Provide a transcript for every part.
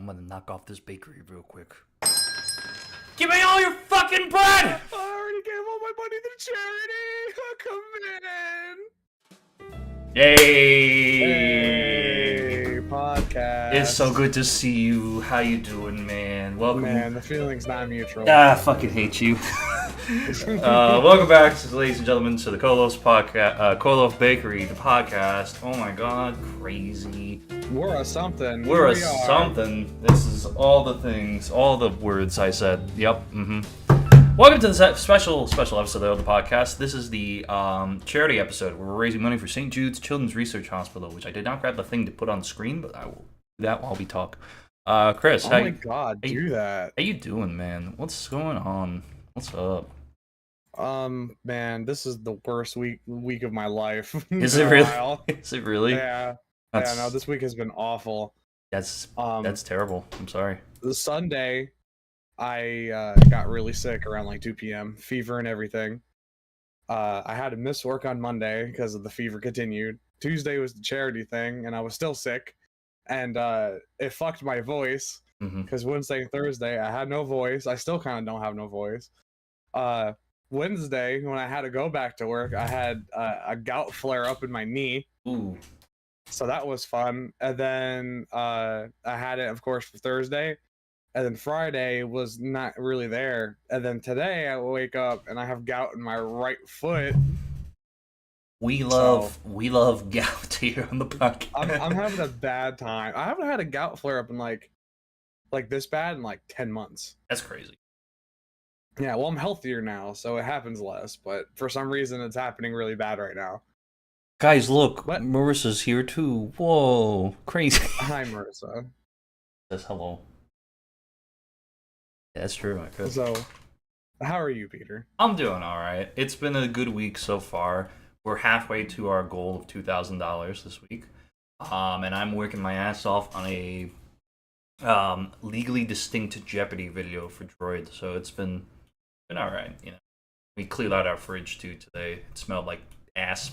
gonna knock off this bakery real quick. Give me all your fucking bread! I already gave all my money to charity! Come in! Yay! Hey, podcast. It's so good to see you. How you doing, man? Welcome. Man, the feeling's not mutual. I fucking hate you. Welcome back, ladies and gentlemen, to the Co-Loafs podcast, Co-Loaf Bakery, the podcast. Oh my god, crazy. We're a something. We're a something. This is all the things, all the words I said. Yep. Welcome to the special episode of the podcast. This is the charity episode where we're raising money for St Jude's Children's Research Hospital, which I did not grab the thing to put on screen, but I will do that while we talk. Chris, oh my god, do that. How you doing, man? What's going on? What's up? Man, this is the worst week of my life. Is it really? Is it really? Yeah. Yeah, no, this week has been awful. That's terrible. I'm sorry. The Sunday, I got really sick around like 2 p.m. Fever and everything. I had to miss work on Monday because of the fever continued. Tuesday was the charity thing, and I was still sick. And it fucked my voice because Wednesday and Thursday, I had no voice. I still kind of don't have no voice. Wednesday, when I had to go back to work, I had a gout flare up in my knee. Ooh. So that was fun. And then I had it, of course, for Thursday. And then Friday was not really there. And then today I wake up and I have gout in my right foot. We love gout here on the podcast. I'm having a bad time. I haven't had a gout flare up in like this bad in like 10 months. That's crazy. Yeah, well, I'm healthier now, so it happens less. But for some reason, it's happening really bad right now. Guys, look, Marissa's here too. Whoa, crazy. Hi, Marissa. Says hello. Yeah, that's true. I could. So, how are you, Peter? I'm doing all right. It's been a good week so far. We're halfway to our goal of $2,000 this week, and I'm working my ass off on a legally distinct Jeopardy video for Droid. So it's been all right. You know, we cleared out our fridge too today. It smelled like ass.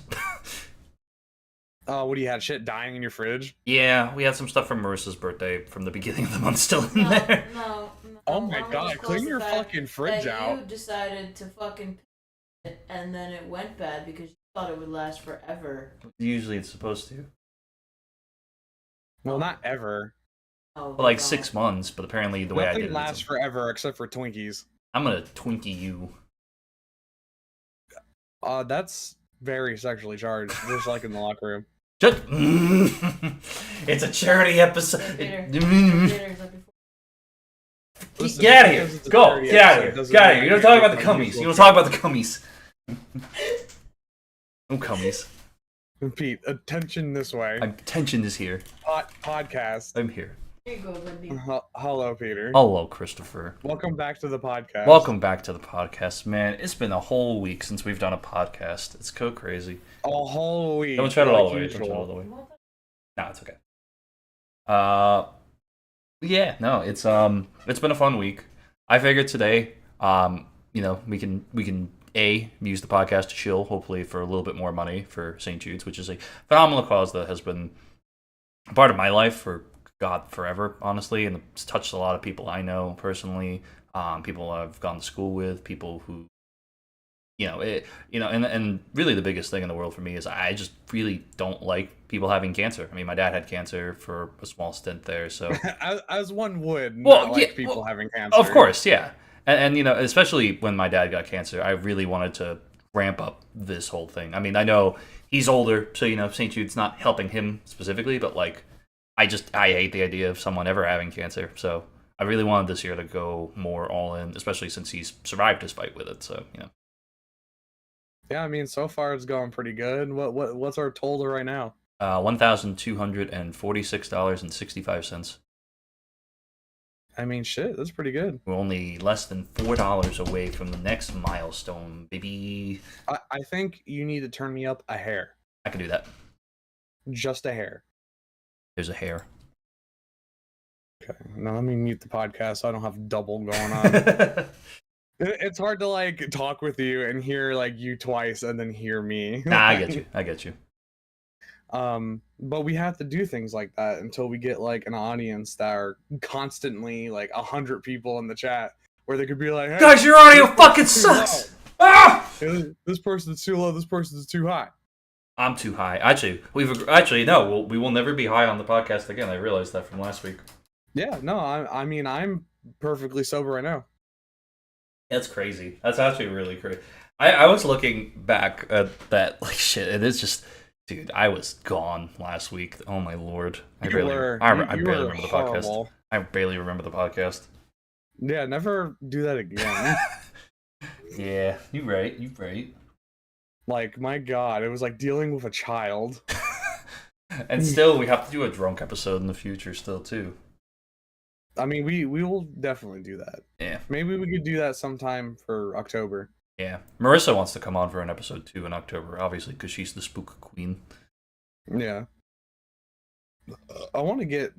Oh, what do you had? Shit dying in your fridge? Yeah, we had some stuff from Marissa's birthday from the beginning of the month still in there. No. Oh my god, clean your fucking fridge out. You decided to fucking it, and then it went bad because you thought it would last forever. Usually it's supposed to. Well, not ever. Oh, Like 6 months, but apparently the way I did it. Nothing lasts forever except for Twinkies. I'm gonna Twinkie you. That's very sexually charged, just like in the locker room. It's a charity episode. Listen, Get out of here! Go! Get out of here! Get out of here! You don't talk about the cummies. You don't talk about the cummies. No cummies. Pete, attention this way. Attention is here. Podcast. I'm here. Here you go, Wendy. Hello, Peter. Hello, Christopher. Welcome back to the podcast. Welcome back to the podcast, man. It's been a whole week since we've done a podcast. It's so crazy. A whole week. Don't try it all the way. Don't try it all the way. No, it's okay. Yeah, no, it's been a fun week. I figured today, you know, we can use the podcast to chill, hopefully for a little bit more money for St. Jude's, which is a phenomenal cause that has been a part of my life for forever, honestly, and it's touched a lot of people I know personally, people I've gone to school with, people who, and really the biggest thing in the world for me is I just really don't like people having cancer. I mean, my dad had cancer for a small stint there, so as one would, not like people having cancer. Of course, yeah, and you know, especially when my dad got cancer, I really wanted to ramp up this whole thing. I mean, I know he's older, so you know, St. Jude's not helping him specifically, but like, I hate the idea of someone ever having cancer, so I really wanted this year to go more all in, especially since he's survived his fight with it, so, you know. Yeah, I mean, so far it's going pretty good. What's our total right now? $1,246.65. I mean, shit, that's pretty good. We're only less than $4 away from the next milestone, baby. I think you need to turn me up a hair. I can do that. Just a hair. There's a hair. Okay, now let me mute the podcast so I don't have double going on. It's hard to like talk with you and hear like you twice and then hear me. Nah, I get you. But we have to do things like that until we get like an audience that are constantly like 100 people in the chat where they could be like, hey, guys, your audio fucking sucks. Ah! This person's too low, this person's too high. I'm too high. Actually, we will never be high on the podcast again. I realized that from last week. Yeah, no, I mean, I'm perfectly sober right now. That's crazy. That's actually really crazy. I was looking back at that, like, shit, and it's just, dude, I was gone last week. Oh my lord. I barely remember the podcast. I barely remember the podcast. Yeah, never do that again. Yeah, you're right. You're right. Like, my god, it was like dealing with a child. And still, we have to do a drunk episode in the future still, too. I mean, we will definitely do that. Yeah. Maybe we could do that sometime for October. Yeah. Marissa wants to come on for an episode, too, in October, obviously, because she's the spook queen. Yeah. I want to get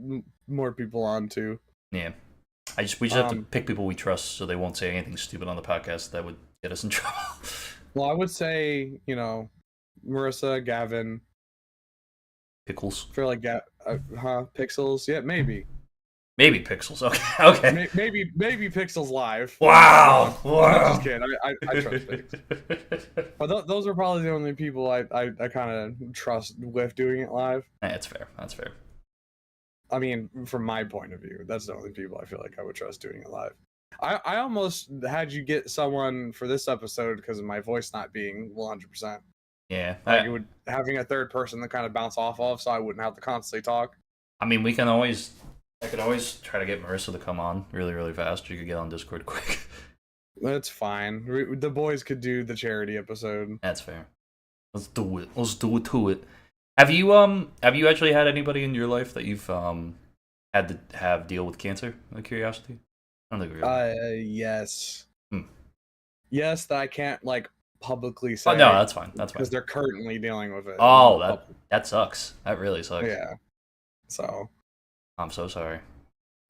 more people on, too. Yeah. We just have to pick people we trust so they won't say anything stupid on the podcast that would get us in trouble. Well, I would say, Marissa, Gavin. Pickles. For like, Pixels? Yeah, maybe. Maybe Pixels. Okay. Maybe Pixels live. Wow. I'm just kidding. I trust Pixels. But those are probably the only people I kind of trust with doing it live. That's fair. That's fair. I mean, from my point of view, that's the only people I feel like I would trust doing it live. I almost had you get someone for this episode because of my voice not being 100%. Yeah. Like having a third person to kind of bounce off of, so I wouldn't have to constantly talk. I mean, I could always try to get Marissa to come on really, really fast. You could get on Discord quick. That's fine. The boys could do the charity episode. That's fair. Let's do it. Let's do it to it. Have you actually had anybody in your life that you've had to have deal with cancer? Out of curiosity. I don't think we really. Yes. Yes, that I can't like publicly say. Oh no, that's fine. That's fine. Because they're currently dealing with it. Oh, that sucks. That really sucks. Yeah. So. I'm so sorry.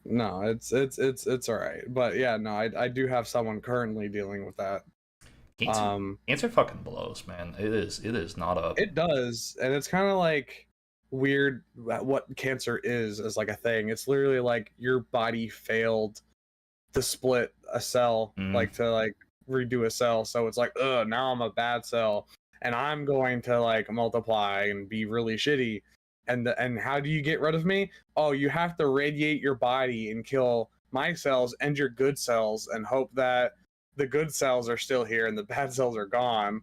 No, it's all right. But yeah, no, I do have someone currently dealing with that. Cancer fucking blows, man. It is not a. It does, and it's kind of like weird what cancer is as like a thing. It's literally like your body failed to split a cell, like to like redo a cell. So it's like, now I'm a bad cell, and I'm going to like multiply and be really shitty. And how do you get rid of me? Oh, you have to radiate your body and kill my cells and your good cells and hope that the good cells are still here and the bad cells are gone.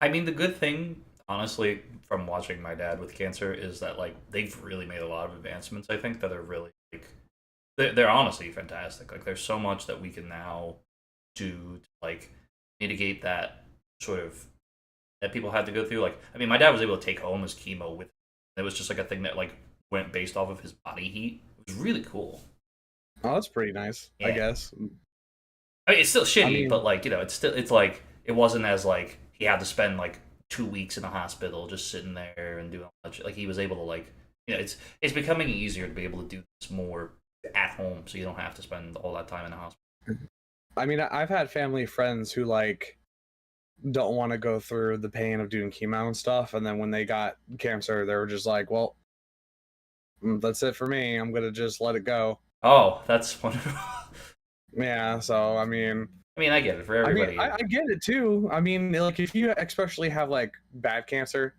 I mean, the good thing, honestly, from watching my dad with cancer is that like they've really made a lot of advancements. I think that are really like they're honestly fantastic. Like there's so much that we can now do to like mitigate that sort of that people had to go through. Like, I mean, my dad was able to take home his chemo with. It was just like a thing that like went based off of his body heat. It was really cool. Oh, that's pretty nice, yeah. I guess. I mean, it's still shitty, but like, it's like it wasn't as like he had to spend like 2 weeks in a hospital just sitting there and doing all that shit. Like he was able to like, it's becoming easier to be able to do this more at home, so you don't have to spend all that time in the hospital. I mean, I've had family friends who like don't want to go through the pain of doing chemo and stuff, and then when they got cancer they were just like, well, that's it for me, I'm gonna just let it go. Oh, that's wonderful. Yeah, so I mean I get it for everybody. I get it too. I mean, like if you especially have like bad cancer,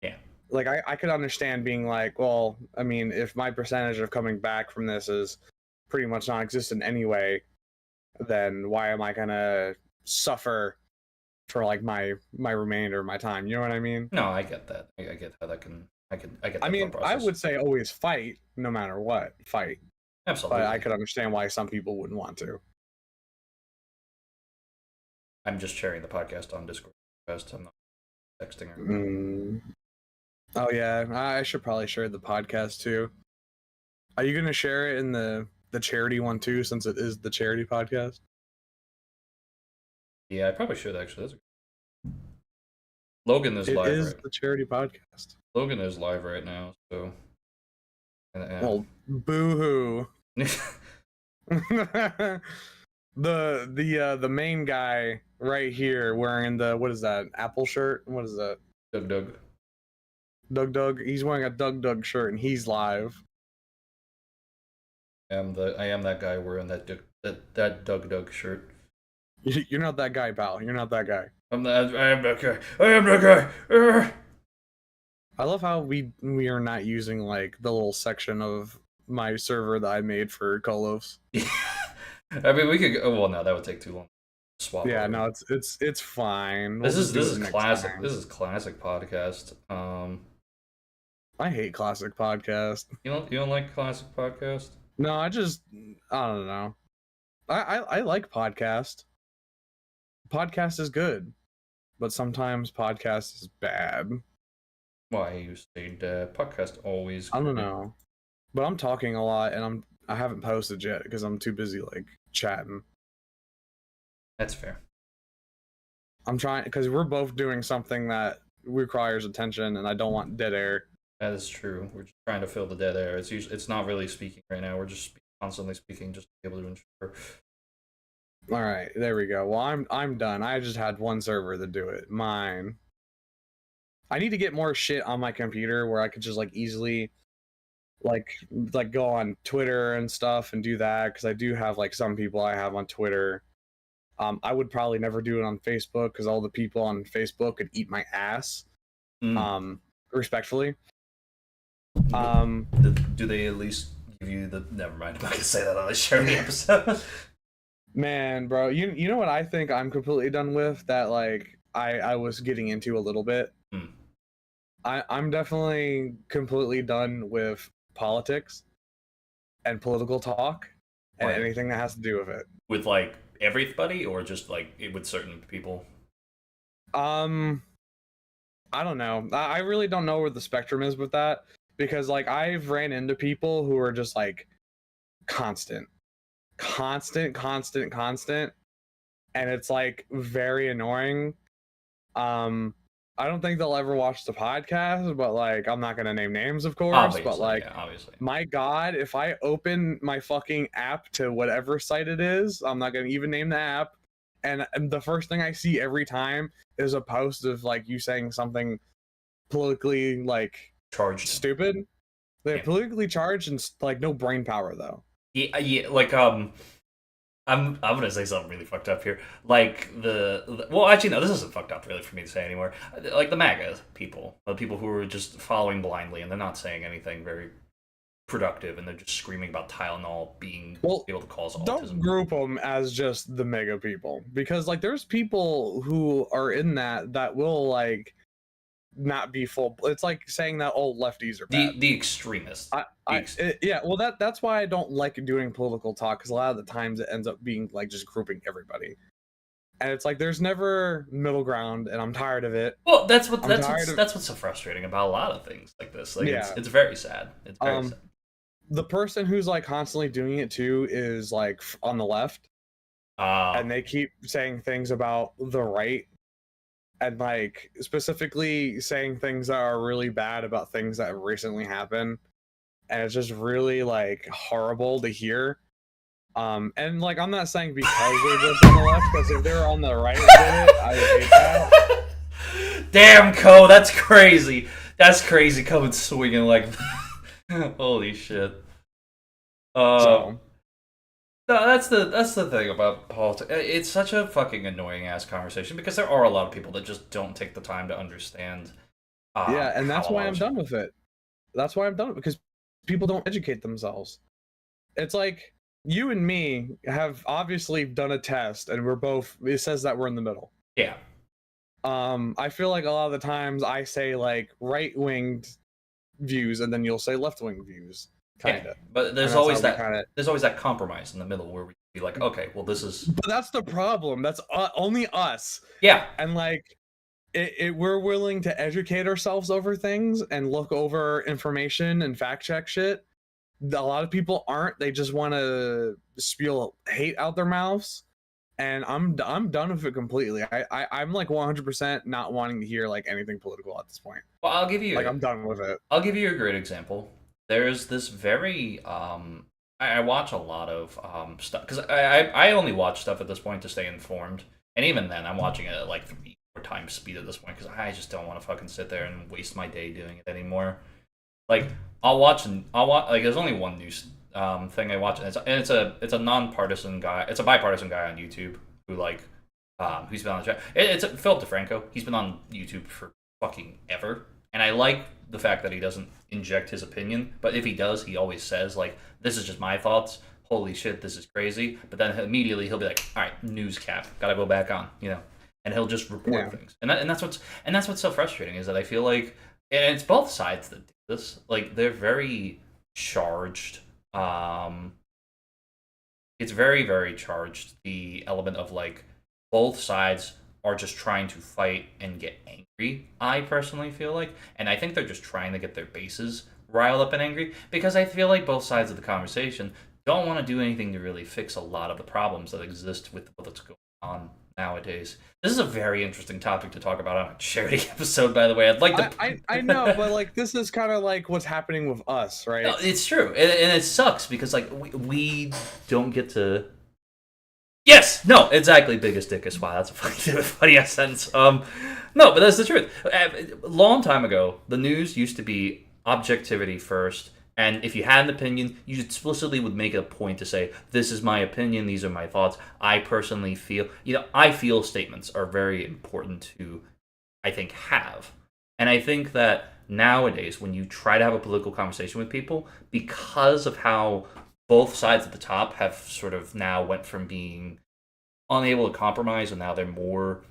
yeah, like I could understand being like, well, I mean, if my percentage of coming back from this is pretty much non-existent anyway, then why am I gonna suffer for like my remainder of my time? You know what I mean? No, I get that. I get how that can. I get that. I mean, I would say always fight, no matter what. Fight. Absolutely. But I could understand why some people wouldn't want to. I'm just sharing the podcast on Discord. I'm not texting her. Oh yeah, I should probably share the podcast too. Are you gonna share it in the charity one too, since it is the charity podcast? Yeah, I probably should actually. Logan is live. It is the charity podcast. Logan is live right now, so. Well, boo-hoo. the main guy right here wearing the, what is that, Apple shirt? What is that? Doug. Doug. He's wearing a Doug shirt and he's live. I am that guy wearing that Doug shirt. You're not that guy, pal. You're not that guy. I am that guy. I am that guy. I love how we are not using like the little section of my server that I made for Co-Loafs. I mean, we could go. Well, no, that would take too long. Swap. Yeah, over. No, it's fine. This We'll is classic. This is classic podcast. I hate classic podcast. You don't like classic podcast? No, I don't know. I like podcast. Podcast is good, but sometimes podcast is bad. Why you say podcast always? I don't know, but I'm talking a lot and I haven't posted yet because I'm too busy like chatting. That's fair. I'm trying because we're both doing something that requires attention, and I don't want dead air. That is true. We're just trying to fill the dead air. It's not really speaking right now. We're just constantly speaking just to be able to ensure. All right, there we go. Well, I'm done. I just had one server to do it. Mine. I need to get more shit on my computer where I could just like easily like go on Twitter and stuff and do that, because I do have like some people I have on Twitter. I would probably never do it on Facebook because all the people on Facebook could eat my ass. Respectfully. Do they at least give you the? Never mind. I'm not gonna say that on the show episode. Man, bro, you know what I think I'm completely done with, that like I was getting into a little bit. I'm definitely completely done with politics and political talk and anything that has to do with it. With like everybody, or just like with certain people? I don't know. I really don't know where the spectrum is with that, because like I've ran into people who are just like constant, and it's like very annoying. I don't think they'll ever watch the podcast, but like I'm not gonna name names, of course. Obviously, but like, yeah, obviously. My God, if I open my fucking app to whatever site it is, I'm not gonna even name the app, and the first thing I see every time is a post of like you saying something politically like Charged, stupid. They're politically charged and like no brain power though. Yeah, like I'm gonna say something really fucked up here. Like well, actually no, this isn't fucked up really for me to say anymore. Like the MAGA people, the people who are just following blindly and they're not saying anything very productive, and they're just screaming about Tylenol being able to cause autism. Don't group them as just the mega people, because like there's people who are in that will like not be full. It's like saying that all lefties are bad. The extremists. Yeah, well that's why I don't like doing political talk, because a lot of the times it ends up being like just grouping everybody, and it's like there's never middle ground, and I'm tired of it. Well, that's what's so frustrating about a lot of things like this. Like it's very sad. It's very sad. The person who's like constantly doing it too is like on the left, and they keep saying things about the right, and like specifically saying things that are really bad about things that recently happened, and it's just really like horrible to hear. And like I'm not saying because they're just on the left, because if they're on the right and did it, I hate that. Damn, Co, that's crazy. That's crazy coming swinging like holy shit. No, that's the thing about politics. It's such a fucking annoying ass conversation, because there are a lot of people that just don't take the time to understand. Yeah, and that's why I'm done with it. That's why I'm done with it, because people don't educate themselves. It's like you and me have obviously done a test, and we're both. It says that we're in the middle. Yeah. I feel like a lot of the times I say like right-winged views, and then you'll say left-wing views. Kinda. Yeah, but there's always that compromise in the middle where we be like, okay, well this is. But that's the problem. That's only us. Yeah. And like, we're willing to educate ourselves over things and look over information and fact check shit. A lot of people aren't. They just want to spew hate out their mouths, and I'm done with it completely. I'm like 100% not wanting to hear like anything political at this point. Well, I'll give you I'm done with it. I'll give you a great example. There's this very I watch a lot of stuff, because I only watch stuff at this point to stay informed, and even then I'm watching it at like 3 or wartime speed at this point because I just don't want to fucking sit there and waste my day doing it anymore. Like I'll watch like there's only one news thing I watch, and it's a nonpartisan guy. It's a bipartisan guy on YouTube who like who's been on the chat. It's Philip DeFranco. He's been on YouTube for fucking ever, and I like the fact that he doesn't inject his opinion. But if he does, he always says like, "This is just my thoughts. Holy shit, this is crazy." But then immediately he'll be like, "All right, news cap. Gotta go back on," and he'll just report things. And that's what's so frustrating is that I feel like, and it's both sides that do this. Like they're very charged. It's very, very charged. The element of like both sides are just trying to fight and get angry. I personally feel like, and I think they're just trying to get their bases riled up and angry because I feel like both sides of the conversation don't want to do anything to really fix a lot of the problems that exist with what's going on nowadays. This is a very interesting topic to talk about on a charity episode, by the way. I'd like to... I know, but like this is kind of like what's happening with us, right? No, it's true, and it sucks because like we don't get to... Yes! No, exactly, biggest dick is why. That's a funny ass sentence. No, but that's the truth. A long time ago, the news used to be objectivity first, and if you had an opinion, you explicitly would make it a point to say, this is my opinion, these are my thoughts. I personally feel, I feel statements are very important to, I think, have. And I think that nowadays, when you try to have a political conversation with people, because of how both sides at the top have sort of now went from being unable to compromise and now they're more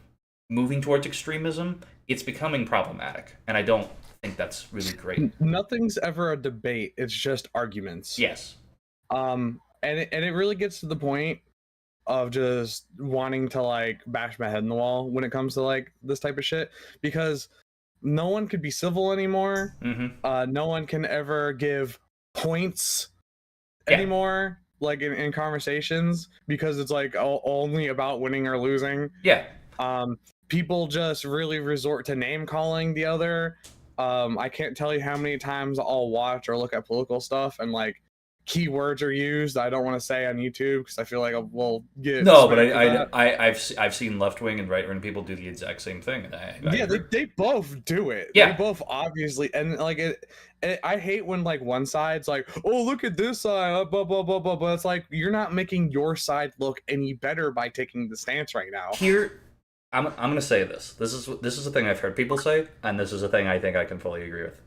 moving towards extremism, it's becoming problematic. And I don't think that's really great. Nothing's ever a debate, it's just arguments. Yes. And it really gets to the point of just wanting to like bash my head in the wall when it comes to like this type of shit, because no one could be civil anymore. No one can ever give points anymore, like in conversations, because it's like only about winning or losing. People just really resort to name calling the other. I can't tell you how many times I'll watch or look at political stuff and like keywords are used I don't want to say on YouTube because I feel like we'll get but I've seen left wing and right wing people do the exact same thing. And they both do it. They both obviously, and like I hate when like one side's like, oh look at this side, blah blah blah blah, but it's like you're not making your side look any better by taking the stance right now. Here, I'm gonna say this. This is a thing I've heard people say, and this is a thing I think I can fully agree with.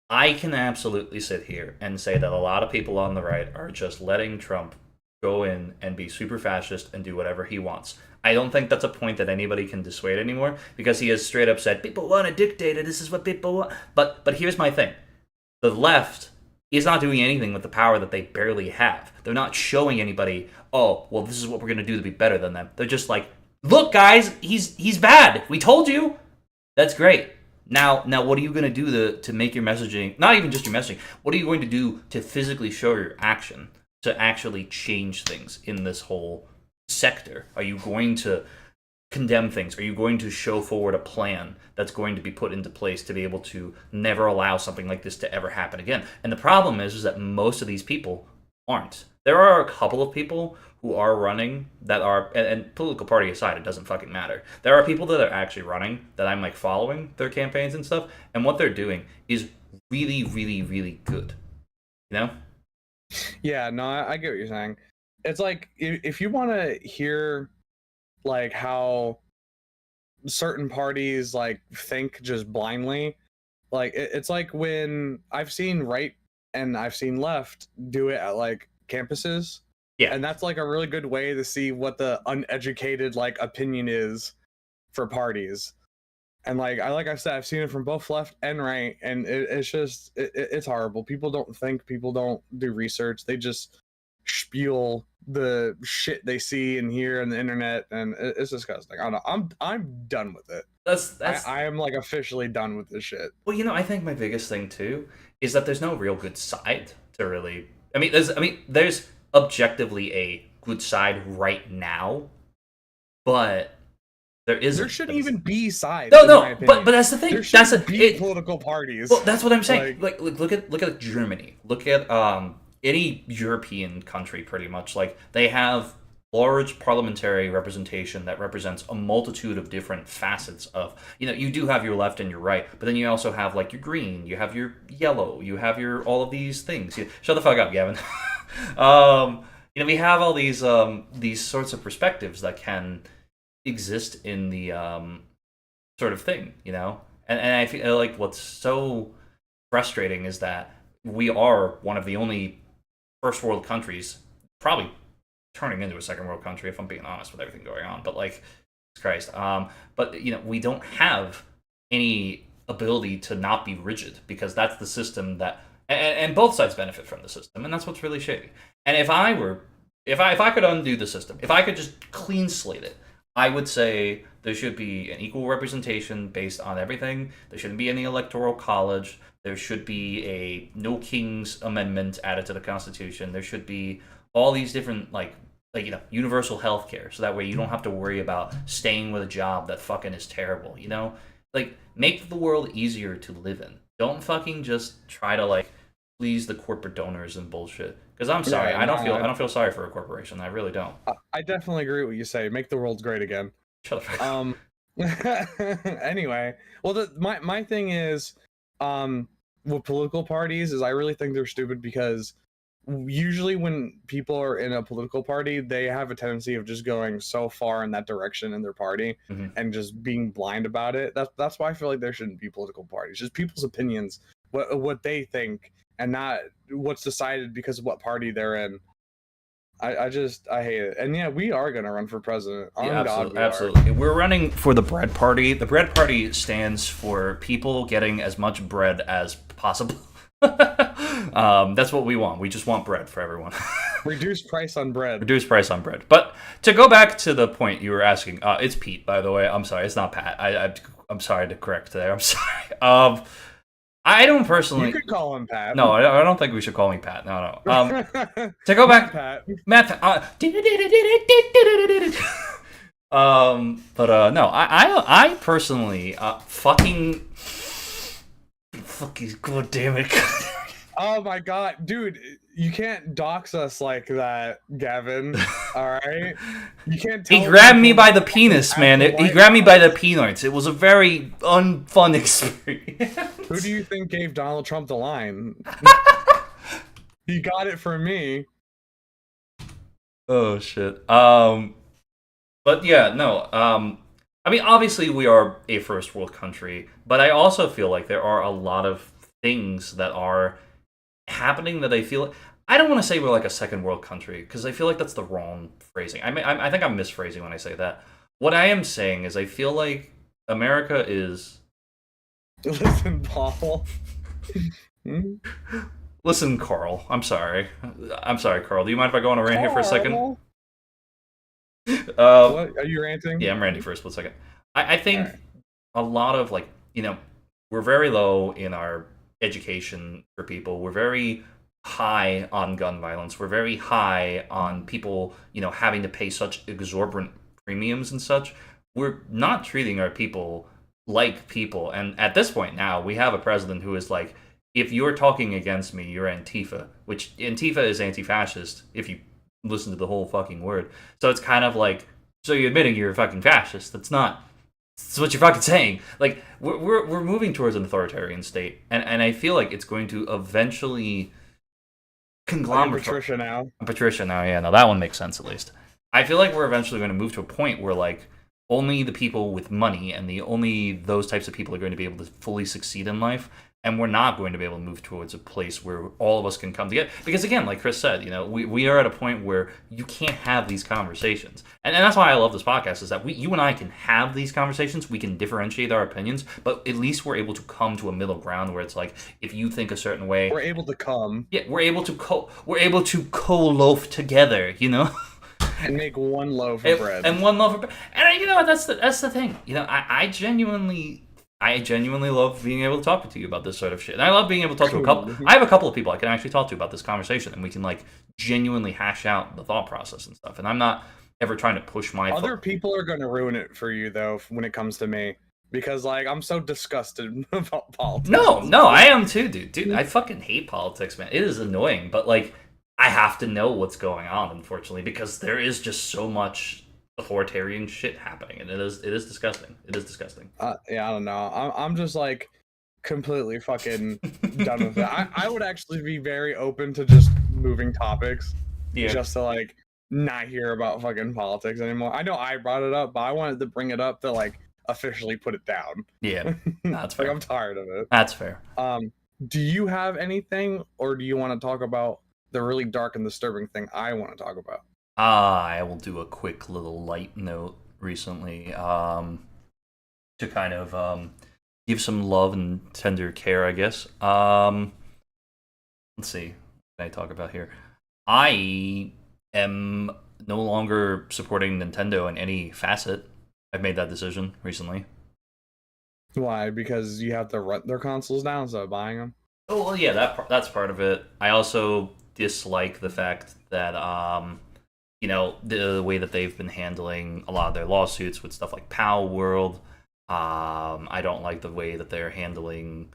I can absolutely sit here and say that a lot of people on the right are just letting Trump go in and be super fascist and do whatever he wants. I don't think that's a point that anybody can dissuade anymore because he has straight up said, people want a dictator, this is what people want. But here's my thing. The left is not doing anything with the power that they barely have. They're not showing anybody, oh, well, this is what we're going to do to be better than them. They're just like, look, guys, he's bad. We told you. That's great. Now, what are you going to do to make your messaging, not even just your messaging, what are you going to do to physically show your action to actually change things in this whole sector? Are you going to condemn things? Are you going to show forward a plan that's going to be put into place to be able to never allow something like this to ever happen again? And the problem is that most of these people aren't. There are a couple of people who are running that are, and political party aside, it doesn't fucking matter. There are people that are actually running that I'm like following their campaigns and stuff, and what they're doing is really, really, really good. Yeah, no, I get what you're saying. It's like if you want to hear like how certain parties like think just blindly, like it's like when I've seen right and I've seen left do it at like campuses. Yeah, and that's like a really good way to see what the uneducated like opinion is for parties. And like I said, I've seen it from both left and right, and it's just it's horrible. People don't think, people don't do research. They just spiel the shit they see and hear on the internet, and it's disgusting. I don't know. I'm done with it. I am like officially done with this shit. Well, I think my biggest thing too is that there's no real good side to really. There's objectively a good side right now, but there shouldn't even be sides. No, but that's the thing. There be political parties. Well, that's what I'm saying. Like look at Germany. Look at any European country, pretty much. Like they have large parliamentary representation that represents a multitude of different facets of, you do have your left and your right, but then you also have like your green, you have your yellow, you have your all of these things. Shut the fuck up, Gavin. We have all these sorts of perspectives that can exist in the sort of thing, and I feel like what's so frustrating is that we are one of the only first world countries, probably turning into a second world country if I'm being honest with everything going on. But like, Christ, but we don't have any ability to not be rigid because that's the system that, and both sides benefit from the system, and that's what's really shitty. And if I could undo the system, if I could just clean slate it, I would say there should be an equal representation based on everything. There shouldn't be any electoral college. There should be a no kings amendment added to the Constitution. There should be all these different like universal health care, so that way you don't have to worry about staying with a job that fucking is terrible. Like, make the world easier to live in. Don't fucking just try to like please the corporate donors and bullshit. Because I'm sorry, I don't feel sorry for a corporation. I really don't. I definitely agree with what you say. Make the world great again. Shut the fuck up. Anyway, well, my thing is, with political parties is I really think they're stupid because usually when people are in a political party, they have a tendency of just going so far in that direction in their party and just being blind about it. That's why I feel like there shouldn't be political parties. Just people's opinions, what they think, and not what's decided because of what party they're in. I hate it. And yeah, we are gonna run for president. Absolutely. We're running for the bread party. The bread party stands for people getting as much bread as possible. That's what we want. We just want bread for everyone. Reduced price on bread. Reduced price on bread. But to go back to the point you were asking, it's Pete, by the way. I'm sorry, it's not Pat. I'm sorry to correct there. I'm sorry. I don't personally. You could call him Pat. No, I don't think we should call me Pat. No. To go back, Matt. No, I personally, fucking, god damn it. Oh my god, dude, you can't dox us like that, Gavin. All right, you can't. He grabbed me by the penis, man. He grabbed me by the peanuts. It was a very unfun experience. Who do you think gave Donald Trump the line? He got it from me. Oh shit. But yeah, no. I mean, obviously we are a first world country, but I also feel like there are a lot of things that are happening that I feel. I don't want to say we're like a second world country because I feel like that's the wrong phrasing. I think I'm misphrasing when I say that. What I am saying is I feel like America is. Listen, Paul. Listen, Carl. I'm sorry, Carl. Do you mind if I go on a rant here for a second? What? Are you ranting? Yeah, I'm ranting for a split second. I think a lot of we're very low in our education for people. We're very high on gun violence. We're very high on people, having to pay such exorbitant premiums and such. We're not treating our people like people. And at this point now, we have a president who is like, if you're talking against me, you're Antifa, which Antifa is anti-fascist, if you listen to the whole fucking word. So it's kind of like, so you're admitting you're a fucking fascist. That's what you're fucking saying. Like, we're moving towards an authoritarian state, and I feel like it's going to eventually conglomerate. Patricia now, yeah, no, that one makes sense at least. I feel like we're eventually going to move to a point where like only the people with money and only those types of people are going to be able to fully succeed in life. And we're not going to be able to move towards a place where all of us can come together. Because again, like Chris said, we are at a point where you can't have these conversations. And that's why I love this podcast, is that you and I can have these conversations. We can differentiate our opinions, but at least we're able to come to a middle ground where it's like, if you think a certain way, we're able to come. Yeah, we're able to co-loaf together, And make one loaf of bread. And one loaf of bread. And that's the thing. I genuinely love being able to talk to you about this sort of shit. And I love being able to talk to a couple. I have a couple of people I can actually talk to about this conversation, and we can like genuinely hash out the thought process and stuff. And I'm not ever trying to push my. Other people are going to ruin it for you though when it comes to me, because like I'm so disgusted about politics. No, I am too, dude. I fucking hate politics, man. It is annoying, but like I have to know what's going on, unfortunately, because there is just so much authoritarian shit happening, and it is disgusting. It is disgusting. Yeah, I don't know. I'm just like completely fucking done with it. I would actually be very open to just moving topics, just to like not hear about fucking politics anymore. I know I brought it up, but I wanted to bring it up to like officially put it down. Yeah, that's fair. Like, I'm tired of it. That's fair. Do you have anything, or do you want to talk about the really dark and disturbing thing I want to talk about? I will do a quick little light note recently, to kind of give some love and tender care, I guess. Let's see what can I talk about here. I am no longer supporting Nintendo in any facet. I've made that decision recently. Why? Because you have to rent their consoles now instead of buying them? Oh, well, yeah, that's part of it. I also dislike the fact that the way that they've been handling a lot of their lawsuits with stuff like PAL World. I don't like the way that they're handling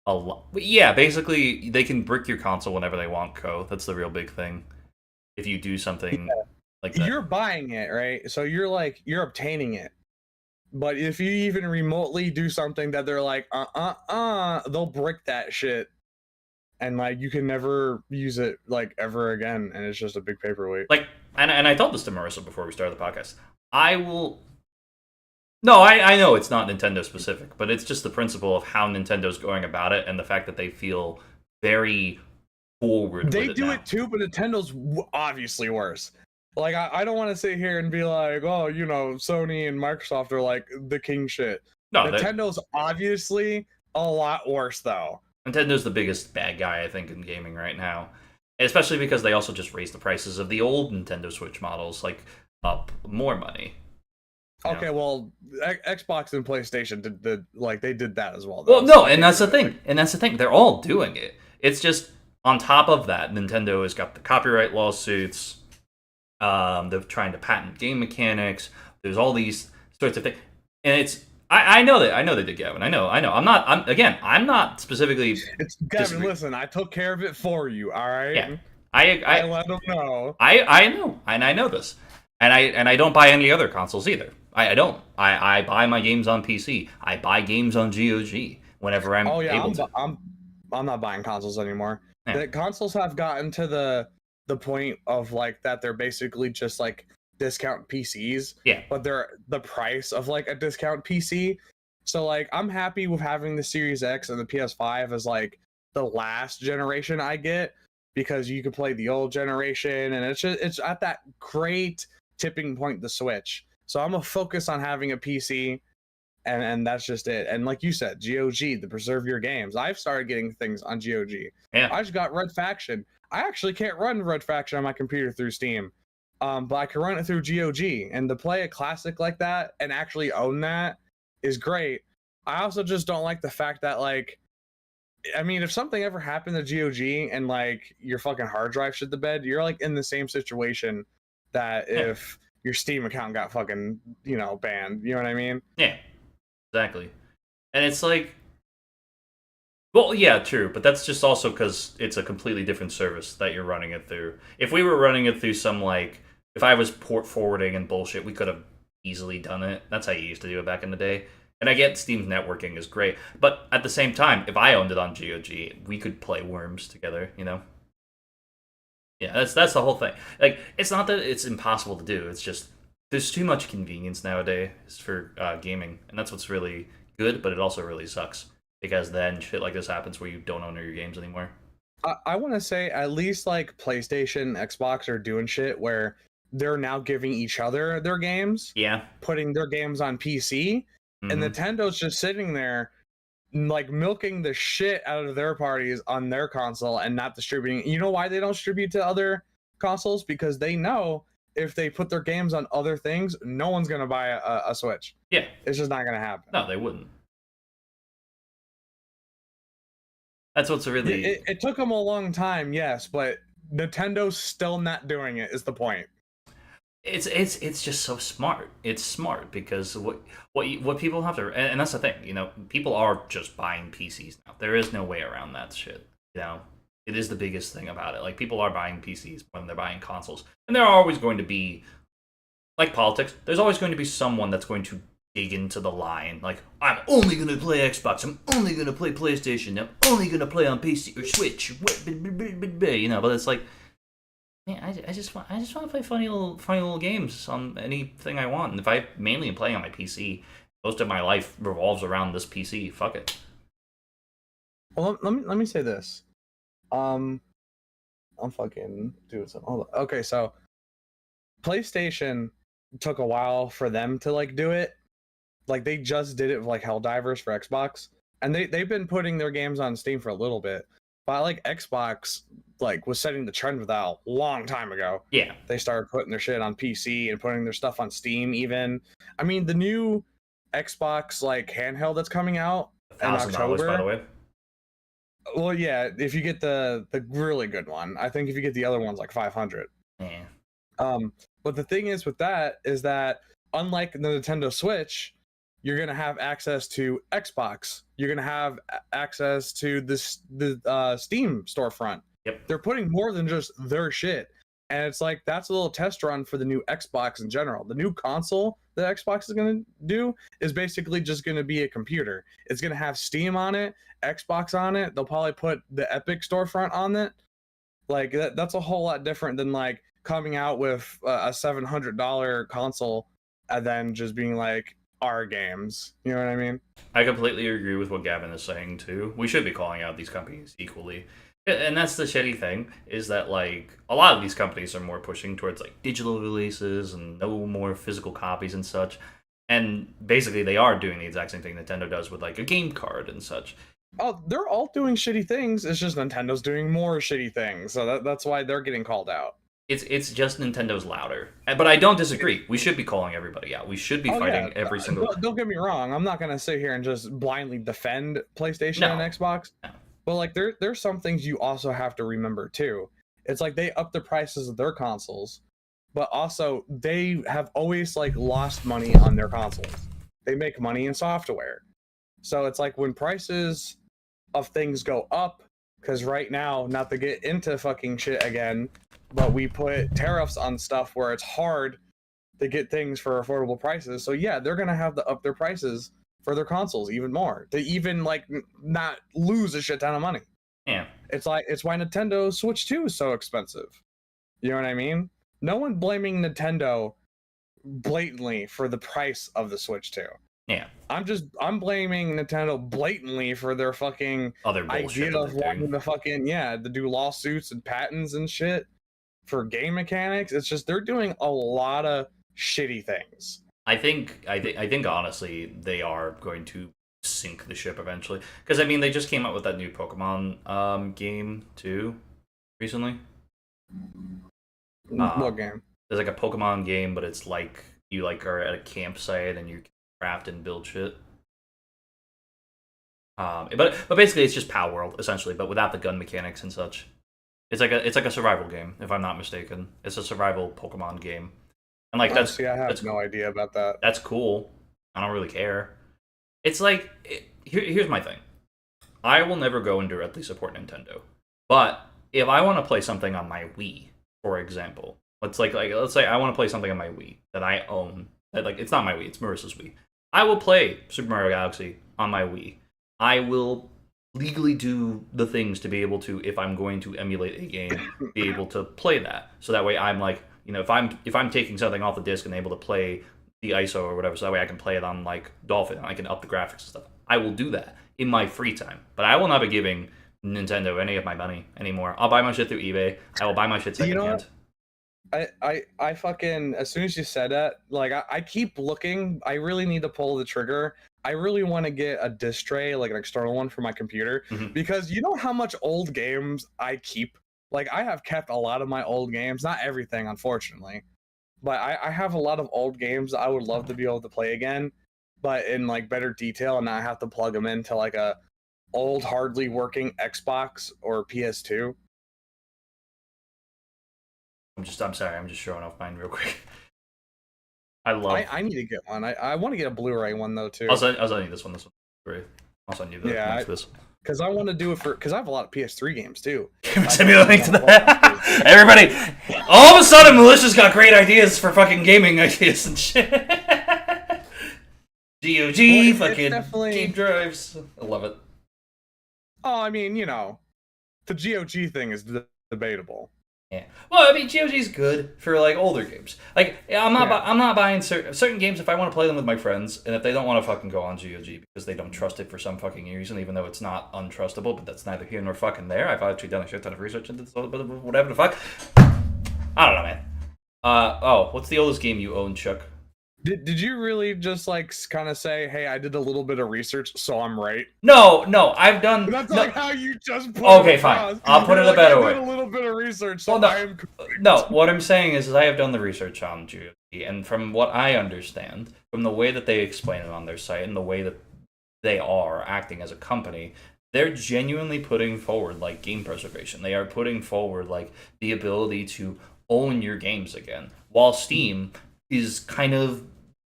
a lot. Yeah, basically, they can brick your console whenever they want, That's the real big thing. If you do something like that. You're buying it, right? So you're obtaining it. But if you even remotely do something that they're like, they'll brick that shit. And like you can never use it like ever again, and it's just a big paperweight. Like, and I told this to Marissa before we started the podcast. I will. No, I know it's not Nintendo specific, but it's just the principle of how Nintendo's going about it, and the fact that they feel very forward. They with do now. it too, but Nintendo's obviously worse. Like I don't want to sit here and be like, oh, Sony and Microsoft are like the king shit. No, Nintendo's obviously a lot worse though. Nintendo's the biggest bad guy, I think, in gaming right now. Especially because they also just raised the prices of the old Nintendo Switch models, like, up more money. Okay, well, Xbox and PlayStation they did that as well. Well, no, and that's the thing. They're all doing it. It's just, on top of that, Nintendo has got the copyright lawsuits. They're trying to patent game mechanics. There's all these sorts of things. And it's... I know they did, Gavin. I know. I'm not specifically. Gavin, listen. I took care of it for you. All right. Yeah. I let them know. I know, and I know this, and I don't buy any other consoles either. I don't. I buy my games on PC. I buy games on GOG whenever I'm able to. I'm not buying consoles anymore. Yeah. The consoles have gotten to the point of like that they're basically just like discount PCs, but they're the price of like a discount PC. So like I'm happy with having the Series X and the PS5 as like the last generation I get, because you can play the old generation, and it's at that great tipping point, the Switch. So I'm gonna focus on having a PC, and that's just it. And like you said, GOG, to preserve your games. I've started getting things on GOG. Yeah. I just got Red Faction. I actually can't run Red Faction on my computer through Steam. But I can run it through GOG, and to play a classic like that and actually own that is great. I also just don't like the fact that, like, I mean, if something ever happened to GOG and like your fucking hard drive shit the bed, you're like in the same situation that if your Steam account got fucking, banned. You know what I mean? Yeah, exactly. And it's like, well, yeah, true, but that's just also because it's a completely different service that you're running it through. If we were running it through some, like, if I was port forwarding and bullshit, we could have easily done it. That's how you used to do it back in the day. And I get Steam's networking is great, but at the same time, if I owned it on GOG, we could play Worms together, Yeah, that's the whole thing. Like, it's not that it's impossible to do, it's just there's too much convenience nowadays for gaming, and that's what's really good, but it also really sucks. Because then shit like this happens where you don't own your games anymore. I want to say at least like PlayStation, Xbox are doing shit where they're now giving each other their games. Yeah. Putting their games on PC. Mm-hmm. And Nintendo's just sitting there like milking the shit out of their parties on their console and not distributing. You know why they don't distribute to other consoles? Because they know if they put their games on other things, no one's going to buy a Switch. Yeah. It's just not going to happen. No, they wouldn't. That's what's really... It took them a long time, yes, but Nintendo's still not doing it, is the point. It's just so smart. It's smart because what people have to... And that's the thing, people are just buying PCs now. There is no way around that shit, It is the biggest thing about it. Like, people are buying PCs when they're buying consoles. And there are always going to be, like politics, there's always going to be someone that's going to dig into the line. Like, I'm only going to play Xbox. I'm only going to play PlayStation. I'm only going to play on PC or Switch. You know, but it's like, man, I just want to play funny little games on anything I want. And if I mainly am playing on my PC, most of my life revolves around this PC. Fuck it. Well, let me say this. I'm fucking doing something. Hold on. Okay, so PlayStation took a while for them to like do it. Like, they just did it with like Helldivers for Xbox, and they've been putting their games on Steam for a little bit. But like Xbox like was setting the trend with that a long time ago. Yeah. They started putting their shit on PC and putting their stuff on Steam even. I mean, the new Xbox like handheld that's coming out in October, by the way. Well, yeah, if you get the really good one. I think if you get the other one's like 500. Yeah. But the thing is with that is that unlike the Nintendo Switch, you're gonna have access to Xbox. You're gonna have access to the Steam storefront. Yep. They're putting more than just their shit, and it's like that's a little test run for the new Xbox in general. The new console that Xbox is gonna do is basically just gonna be a computer. It's gonna have Steam on it, Xbox on it. They'll probably put the Epic storefront on it. Like that's a whole lot different than like coming out with a $700 console and then just being like our games. You know what I mean? I completely agree with what Gavin is saying too. We should be calling out these companies equally. And that's the shitty thing, is that like a lot of these companies are more pushing towards like digital releases and no more physical copies and such. And basically they are doing the exact same thing Nintendo does with like a game card and such. Oh, they're all doing shitty things. It's just Nintendo's doing more shitty things. So that's why they're getting called out. It's just Nintendo's louder. But I don't disagree. We should be calling everybody out. We should be fighting every single... Don't get me wrong. I'm not going to sit here and just blindly defend PlayStation and Xbox. No. But like there's some things you also have to remember too. It's like they up the prices of their consoles, but also they have always like lost money on their consoles. They make money in software. So it's like when prices of things go up, because right now, not to get into fucking shit again, but we put tariffs on stuff where it's hard to get things for affordable prices. So yeah, they're gonna have to up their prices for their consoles even more to even like not lose a shit ton of money. Yeah, it's why Nintendo Switch 2 is so expensive. You know what I mean? No one blaming Nintendo blatantly for the price of the Switch 2. Yeah, I'm blaming Nintendo blatantly for their fucking other idea of wanting to fucking to do lawsuits and patents and shit for game mechanics. It's just they're doing a lot of shitty things. I think honestly they are going to sink the ship eventually, because I mean they just came out with that new Pokemon game too recently. What game? There's like a Pokemon game, but it's like you like are at a campsite and you craft and build shit. But basically it's just Power World essentially, but without the gun mechanics and such. It's like a survival game, if I'm not mistaken. It's a survival Pokemon game. And like I have no idea about that. That's cool. I don't really care. It's like here's my thing. I will never go and directly support Nintendo. But if I want to play something on my Wii, for example, let's say I want to play something on my Wii that I own. Like it's not my Wii, it's Marissa's Wii. I will play Super Mario Galaxy on my Wii. I will legally do the things to be able to, if I'm going to emulate a game, be able to play that. So that way I'm like, you know, if I'm taking something off the disc and able to play the ISO or whatever, so that way I can play it on like Dolphin, I can up the graphics and stuff. I will do that in my free time. But I will not be giving Nintendo any of my money anymore. I'll buy my shit through eBay. I will buy my shit secondhand. I fucking, as soon as you said that, like I keep looking. I really need to pull the trigger. I really want to get a disc tray, like an external one for my computer, because you know how much old games I keep? Like I have kept a lot of my old games, not everything, unfortunately, but I have a lot of old games I would love to be able to play again, but in like better detail and not have to plug them into like a old, hardly working Xbox or PS2. I'm sorry, I'm just showing off mine real quick. I need to get one. I want to get a Blu-ray one though too. I'll send you this one. Great. I'll send you this. because I want to do it because I have a lot of PS3 games too. Simulating to that. Everybody, all of a sudden, Militia's got great ideas for fucking gaming ideas and shit. GOG, fucking game drives. I love it. Oh, I mean, the GOG thing is debatable. Yeah. Well, I mean, GOG's good for like older games. Like, I'm not buying certain games if I want to play them with my friends, and if they don't want to fucking go on GOG because they don't trust it for some fucking reason, even though it's not untrustable. But that's neither here nor fucking there. I've actually done a shit ton of research into this, whatever the fuck. I don't know, man. What's the oldest game you own, Chuck? Did you really just like kind of say, "Hey, I did a little bit of research, so I'm right"? No, I've done. That's like how you just put okay, it fine. I'll put it a better way. I did a little bit of research, so no, I am correct. No, what I'm saying is I have done the research on GOG, and from what I understand, from the way that they explain it on their site and the way that they are acting as a company, they're genuinely putting forward like game preservation. They are putting forward like the ability to own your games again, while Steam is kind of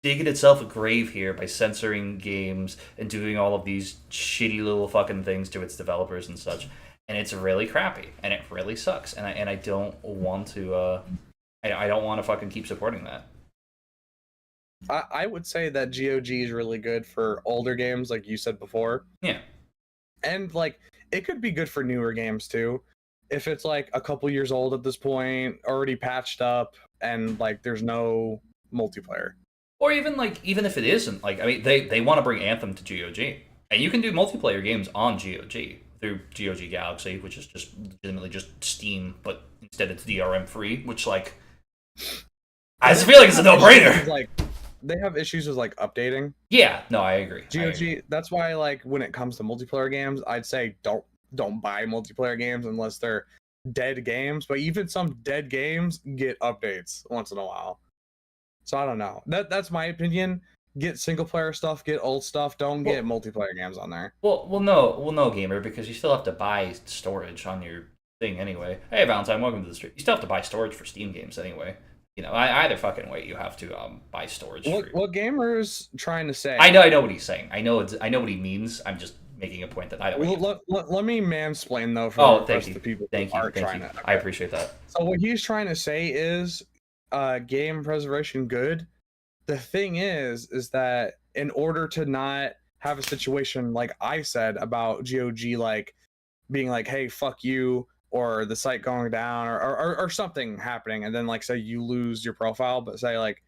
digging itself a grave here by censoring games and doing all of these shitty little fucking things to its developers and such, and it's really crappy and it really sucks. And I don't want to I don't want to fucking keep supporting that. I would say that GOG is really good for older games, like you said before. Yeah, and like it could be good for newer games too, if it's like a couple years old at this point, already patched up, and like there's no multiplayer. Or even if it isn't, like, I mean, they want to bring Anthem to GOG, and you can do multiplayer games on GOG through GOG Galaxy, which is just legitimately just Steam, but instead it's DRM free, which like I just feel like it's a no-brainer. Like they have issues with like updating. Yeah, no, I agree. GOG. That's why like when it comes to multiplayer games, I'd say don't buy multiplayer games unless they're dead games. But even some dead games get updates once in a while. So I don't know. That's my opinion. Get single player stuff, get old stuff. Don't get multiplayer games on there. Well, no, gamer, because you still have to buy storage on your thing anyway. Hey, Valentine, welcome to the stream. You still have to buy storage for Steam games anyway. Either fucking way, you have to buy storage. What gamer's trying to say? I know what he's saying. I know what he means. I'm just making a point that I don't. Let me mansplain though for the rest of the people thank you. Okay. I appreciate that. So what he's trying to say is game preservation good. The thing is that in order to not have a situation like I said about GOG like being like, hey, fuck you, or the site going down or something happening, and then like say you lose your profile, but say like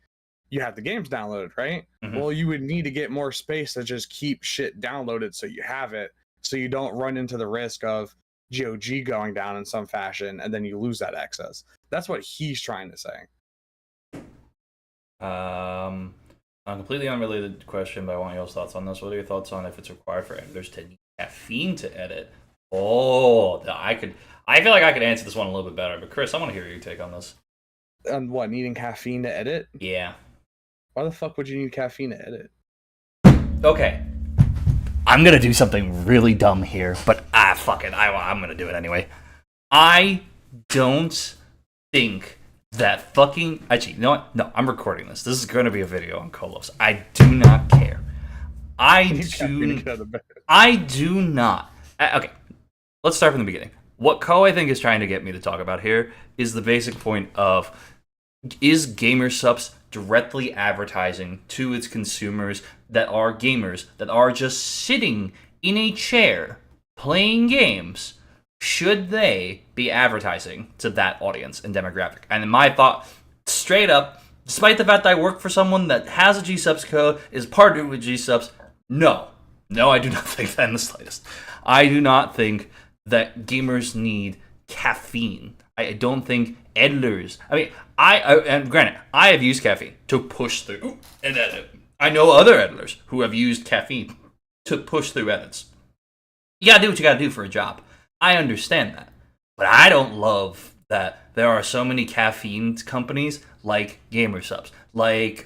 you have the games downloaded, right? Mm-hmm. Well, you would need to get more space to just keep shit downloaded so you have it, so you don't run into the risk of GOG going down in some fashion and then you lose that access. That's what he's trying to say. A completely unrelated question, but I want y'all's thoughts on this. What are your thoughts on if it's required for editors to need caffeine to edit? I feel like I could answer this one a little bit better, but Chris, I want to hear your take on this. On what, needing caffeine to edit? Yeah. Why the fuck would you need caffeine to edit? Okay. I'm gonna do something really dumb here, but fuck it. I'm gonna do it anyway. I don't think that fucking... Actually, you know what? No, I'm recording this. This is going to be a video on Co-Loafs. I do not care. I do not. Okay, let's start from the beginning. What Co, I think, is trying to get me to talk about here is the basic point of, is GamerSupps directly advertising to its consumers that are gamers, that are just sitting in a chair playing games? Should they be advertising to that audience and demographic? And my thought, straight up, despite the fact that I work for someone that has a G-Subs code, is partnered with G-Subs, no, I do not think that in the slightest. I do not think that gamers need caffeine. I don't think editors... I mean, and granted, I have used caffeine to push through an edit. I know other editors who have used caffeine to push through edits. You gotta do what you gotta do for a job. I understand that. But I don't love that there are so many caffeine companies like GamerSupps. Like,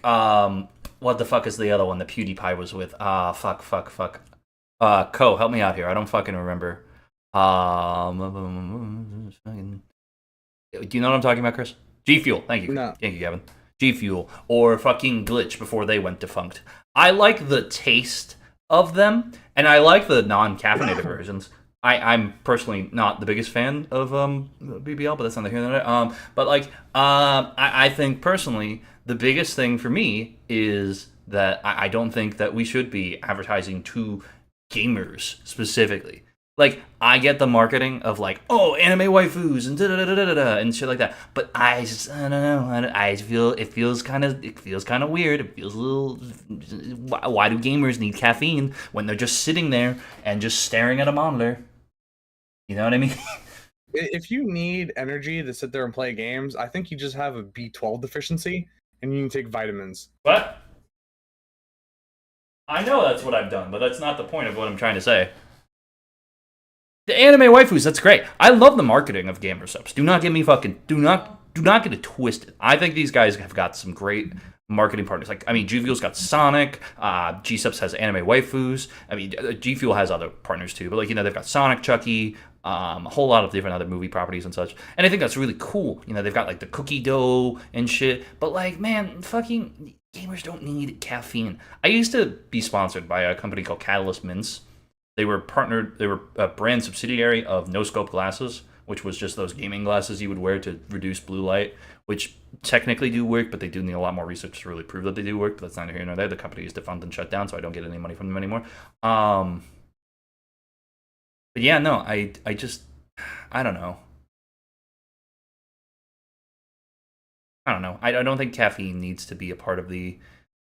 what the fuck is the other one that PewDiePie was with? Fuck. Co, help me out here. I don't fucking remember. Do you know what I'm talking about, Chris? G Fuel. Thank you. No. Thank you, Gavin. G Fuel. Or fucking Glitch before they went defunct. I like the taste of them, and I like the non-caffeinated versions. I'm personally not the biggest fan of BBL, but that's not the here nor there. But like I think personally the biggest thing for me is that I don't think that we should be advertising to gamers specifically. Like I get the marketing of like, oh, anime waifus and da da da da da and shit like that, but I just I don't know. I feel it feels kind of weird. It feels a little. Why do gamers need caffeine when they're just sitting there and just staring at a monitor? You know what I mean? If you need energy to sit there and play games, I think you just have a B12 deficiency and you can take vitamins. What? I know that's what I've done, but that's not the point of what I'm trying to say. The anime waifus, that's great. I love the marketing of gamer subs. Do not get me fucking do not get it twisted. I think these guys have got some great marketing partners. Like, I mean, G Fuel's got Sonic, G Subs has anime waifus. I mean, G Fuel has other partners too, but like, you know, they've got Sonic, Chucky, a whole lot of different other movie properties and such. And I think that's really cool. You know, they've got like the cookie dough and shit. But like, man, fucking gamers don't need caffeine. I used to be sponsored by a company called Catalyst Mints. They were a brand subsidiary of No Scope glasses, which was just those gaming glasses you would wear to reduce blue light, which technically do work, but they do need a lot more research to really prove that they do work. But that's neither here nor there. The company is defunct and shut down, so I don't get any money from them anymore. But yeah, no, I just, I don't know. I don't think caffeine needs to be a part of the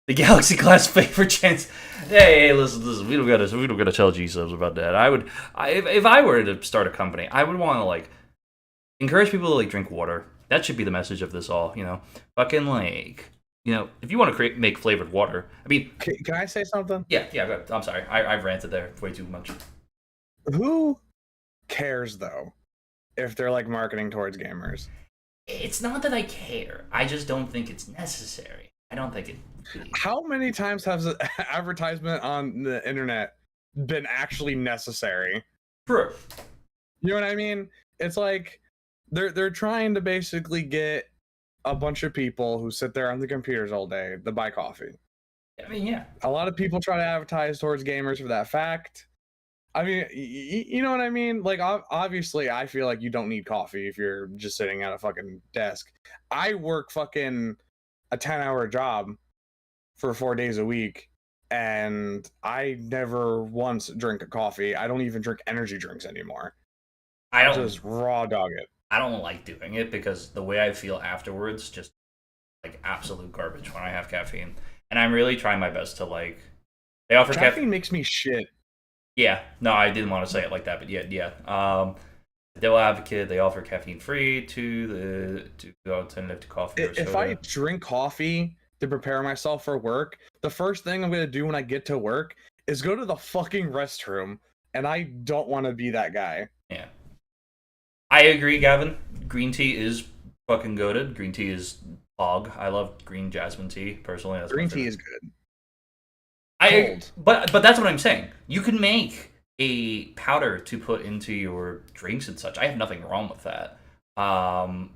Galaxy Class favor chance. Hey, listen. We don't gotta tell G-subs about that. If I were to start a company, I would want to like encourage people to like drink water. That should be the message of this all. You know, fucking like, you know, if you want to make flavored water. I mean, can I say something? Yeah. Go ahead. I'm sorry. I've ranted there way too much. Who cares though if they're like marketing towards gamers? It's not that I care. I just don't think it's necessary. I don't think it. How many times has an advertisement on the internet been actually necessary? True. You know what I mean? It's like they're trying to basically get a bunch of people who sit there on the computers all day to buy coffee. I mean, yeah. A lot of people try to advertise towards gamers for that fact. I mean, you know what I mean? Like, obviously, I feel like you don't need coffee if you're just sitting at a fucking desk. I work fucking a 10-hour job for 4 days a week, and I never once drink a coffee. I don't even drink energy drinks anymore. I just raw dog it. I don't like doing it because the way I feel afterwards, just like absolute garbage when I have caffeine. And I'm really trying my best to like. They offer caffeine makes me shit. Yeah, no, I didn't want to say it like that, but yeah. Devil Advocate, they offer caffeine free to the alternative to coffee. If I drink coffee to prepare myself for work, the first thing I'm going to do when I get to work is go to the fucking restroom, and I don't want to be that guy. Yeah. I agree, Gavin. Green tea is fucking goated. Green tea is hog. I love green jasmine tea, personally. That's green tea is good. But that's what I'm saying. You can make a powder to put into your drinks and such. I have nothing wrong with that. Some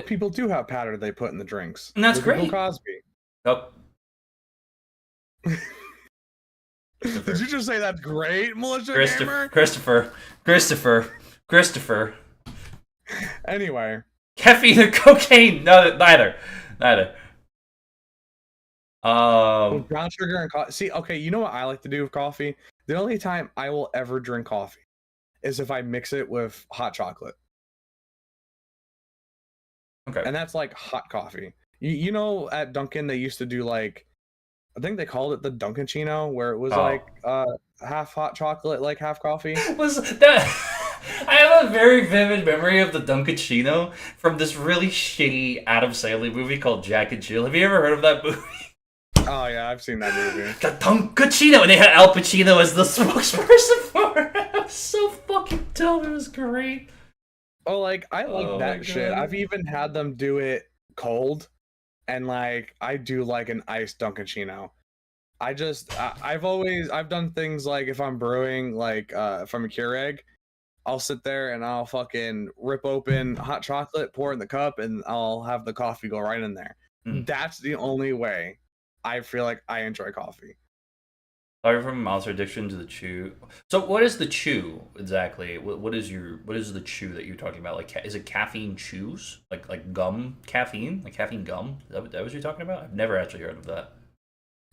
people do have powder they put in the drinks. And that's great. Bill Cosby. Oh. Did you just say that's great, Militia Gamer? Christopher. Anyway. Caffeine or cocaine? No, neither. Brown sugar and coffee. See, okay, you know what I like to do with coffee? The only time I will ever drink coffee is if I mix it with hot chocolate. Okay. And that's like hot coffee. You know, at Dunkin' they used to do like, I think they called it the Dunkaccino, where it was like half hot chocolate, like half coffee. Was that? I have a very vivid memory of the Dunkaccino from this really shitty Adam Sandler movie called Jack and Jill. Have you ever heard of that movie? Oh yeah, I've seen that movie. The Dunkaccino, and they had Al Pacino as the spokesperson for it. It was so fucking dumb. It was great. Oh, like I like that shit. I've even had them do it cold, and like I do like an iced Dunkaccino. I've done things like if I'm brewing like from a Keurig, I'll sit there and I'll fucking rip open hot chocolate, pour it in the cup, and I'll have the coffee go right in there. That's the only way I feel like I enjoy coffee. Sorry from a monster addiction to the chew. So what is the chew exactly? What is the chew that you're talking about? Like, is it caffeine chews? Like gum caffeine? Like caffeine gum? That what you're talking about? I've never actually heard of that.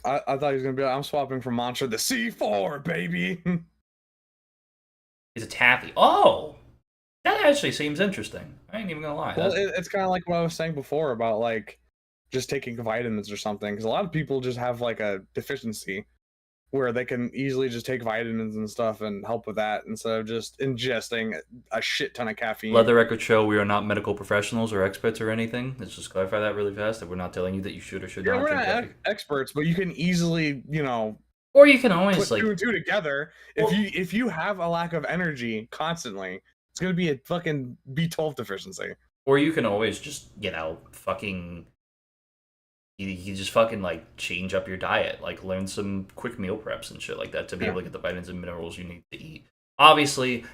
I thought he was gonna be like, I'm swapping from Monster to C4, baby. It's a taffy. Oh, that actually seems interesting. I ain't even gonna lie. Well, it's kind of like what I was saying before about like just taking vitamins or something, because a lot of people just have like a deficiency where they can easily just take vitamins and stuff and help with that instead of just ingesting a shit ton of caffeine. Let the record show we are not medical professionals or experts or anything. Let's just clarify that really fast. That we're not telling you that you should or should not we're drink not coffee. experts, but you can easily, Or you can always put like two and two together. If you have a lack of energy constantly, it's gonna be a fucking B12 deficiency. or you can always just, fucking you just fucking like change up your diet, like learn some quick meal preps and shit like that to be able to get the vitamins and minerals you need to eat. Obviously,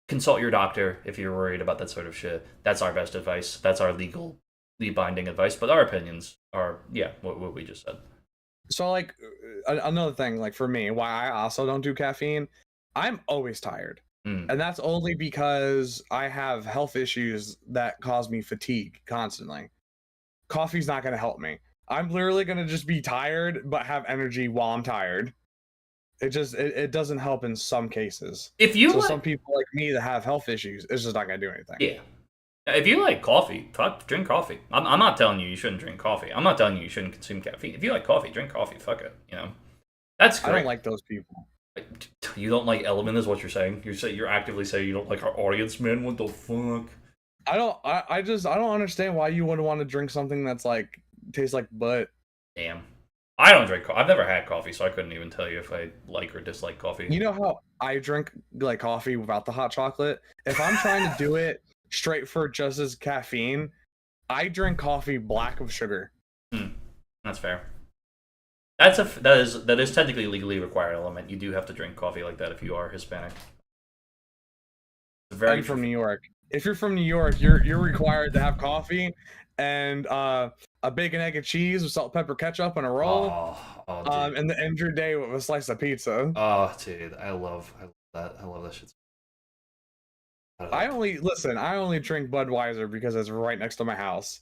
consult your doctor if you're worried about that sort of shit. That's our best advice. That's our legally binding advice, but our opinions are what we just said. So like another thing, like for me, why I also don't do caffeine, I'm always tired. And that's only because I have health issues that cause me fatigue constantly. Coffee's not going to help me. I'm literally going to just be tired but have energy while I'm tired. It doesn't help in some cases. Some people like me that have health issues, it's just not going to do anything. Yeah. If you like coffee, drink coffee. I'm not telling you shouldn't drink coffee. I'm not telling you shouldn't consume caffeine. If you like coffee, drink coffee. Fuck it. That's great. I don't like those people. You don't like Element is what you're saying? You're actively saying you don't like our audience, man? What the fuck? I don't understand why you would want to drink something that's like tastes like butt. Damn. I don't drink coffee. I've never had coffee, so I couldn't even tell you if I like or dislike coffee. You know how I drink like coffee without the hot chocolate? If I'm trying to do it straight for just as caffeine, I drink coffee black with sugar. That's fair. That is technically legally required element. You do have to drink coffee like that if you are Hispanic. I'm from New York. If you're from New York, you're required to have coffee and a bacon, egg, and cheese with salt, pepper, ketchup, and a roll. And end your day with a slice of pizza. Oh, dude, I love that. I love that shit. I only drink Budweiser because it's right next to my house.